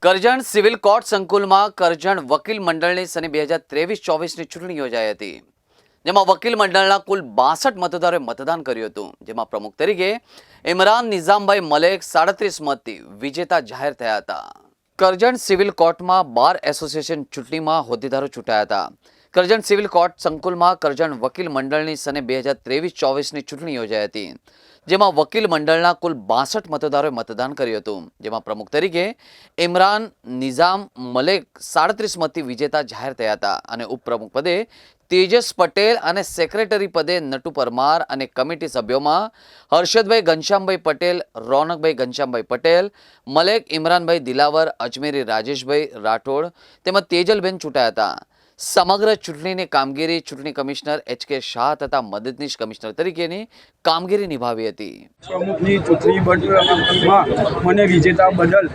Karjan civil court સંકુલમાં કરજણ વકીલ મંડળની સને 2023-24ની ચૂંટણી યોજાઈ હતી, જેમાં વકીલ મંડળના કુલ 62 મતદારોએ મતદાન કર્યું હતું, જેમાં પ્રમુખ તરીકે ઇમરાન નિઝામભાઈ મલેક 37 મતથી વિજેતા જાહેર થયા હતા। કરજણ સિવિલ કોર્ટમાં બાર એસોસિએશન ચૂંટણીમાં હોદ્દેદારો ચૂંટાયા હતા। કરજણ સિવિલ કોર્ટ સંકુલમાં કરજણ વકીલ મંડળની સને 2023-24ની ચૂંટણી યોજાઈ હતી, જેમાં વકીલ મંડળના કુલ 62 મતદારોએ મતદાન કર્યું હતું, જેમાં પ્રમુખ તરીકે ઇમરાન નિઝામ મલેક 37 મતથી વિજેતા જાહેર થયા હતા અને ઉપપ્રમુખ પદે તેજસ પટેલ અને સેક્રેટરી પદે નટુ પરમાર અને કમિટી સભ્યોમાં હર્ષદભાઈ ઘનશ્યામભાઈ પટેલ, રોનકભાઈ ઘનશ્યામભાઈ પટેલ, મલેક ઇમરાનભાઈ દિલાવર, અજમેરી રાજેશભાઈ રાઠોડ તેમજ તેજલબેન ચૂંટાયા હતા। સમગ્ર ચૂંટણીની કામગીરી ચૂંટણી કમિશનર HK શાહ તથા મદદનીશ કમિશનર તરીકેની કામગીરી નિભાવી હતી। પ્રમુખની ચૂંટણીમાં મને વિજેતા બદલ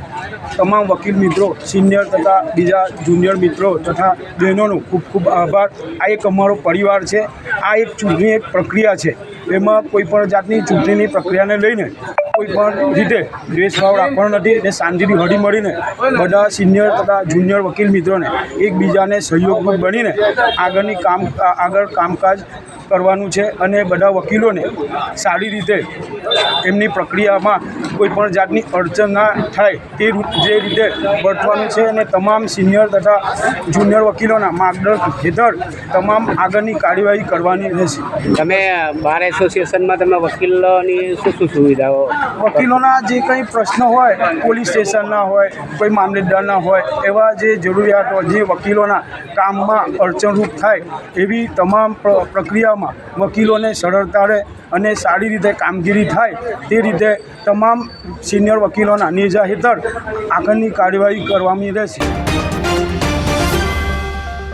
તમામ વકીલ મિત્રો, સિનિયર તથા બીજા જુનિયર મિત્રો તથા બહેનોનો ખૂબ ખૂબ આભાર। આ એક અમારો પરિવાર છે। આ એક ચૂંટણી એક પ્રક્રિયા છે, એમાં કોઈ પણ જાતની ચૂંટણીની પ્રક્રિયાને લઈને કોઈ પણ રીતે દ્વેષભાવ રાખવાનો નથી ને શાંતિથી હળી મળીને બધા સિનિયર તથા જુનિયર વકીલ મિત્રોને એકબીજાને સહયોગમાં બનીને આગળ કામકાજ કરવાનું છે અને બધા વકીલોને સારી રીતે એમની પ્રક્રિયામાં કોઈ પણ જાતની અડચણ ના થાય તે જે રીતે વર્તવાનું છે અને તમામ સિનિયર તથા જુનિયર વકીલોના માર્ગદર્શન હેઠળ તમામ આગળની કાર્યવાહી કરવાની રહેશે। તમે બાર એસોસિએશનમાં તમે વકીલોની શું સુવિધાઓ? વકીલોના જે કંઈ પ્રશ્નો હોય, પોલીસ સ્ટેશનના હોય, કોઈ મામલતદારના હોય, એવા જે જરૂરિયાતો જે વકીલોના કામમાં અડચણરૂપ થાય એવી તમામ પ્રક્રિયામાં વકીલોને સરળતા રહે અને સારી રીતે કામગીરી થાય તે રીતે તમામ સિનિયર વકીલોના નેજા હેઠળ આગળની કાર્યવાહી કરવાની રહેશે।